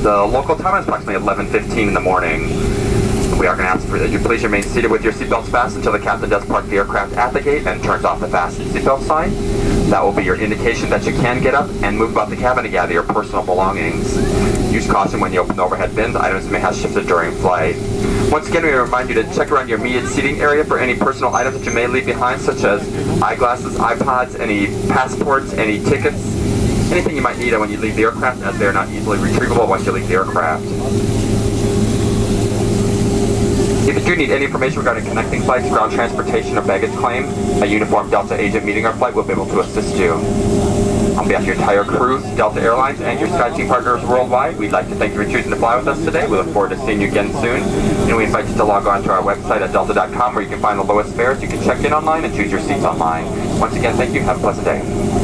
The local time is approximately 11:15 in the morning. We are going to ask that you please remain seated with your seatbelts fastened until the captain does park the aircraft at the gate and turns off the fasten seatbelt sign. That will be your indication that you can get up and move about the cabin to gather your personal belongings. Use caution when you open the overhead bins. Items may have shifted during flight. Once again, we remind you to check around your immediate seating area for any personal items that you may leave behind, such as eyeglasses, iPods, any passports, any tickets, anything you might need when you leave the aircraft, as they are not easily retrievable once you leave the aircraft. If you do need any information regarding connecting flights, ground transportation, or baggage claim, a uniformed Delta agent meeting our flight will be able to assist you. On behalf of your entire crew, Delta Airlines, and your SkyTeam partners worldwide, we'd like to thank you for choosing to fly with us today. We look forward to seeing you again soon. And we invite you to log on to our website at delta.com, where you can find the lowest fares. You can check in online and choose your seats online. Once again, thank you. Have a pleasant day.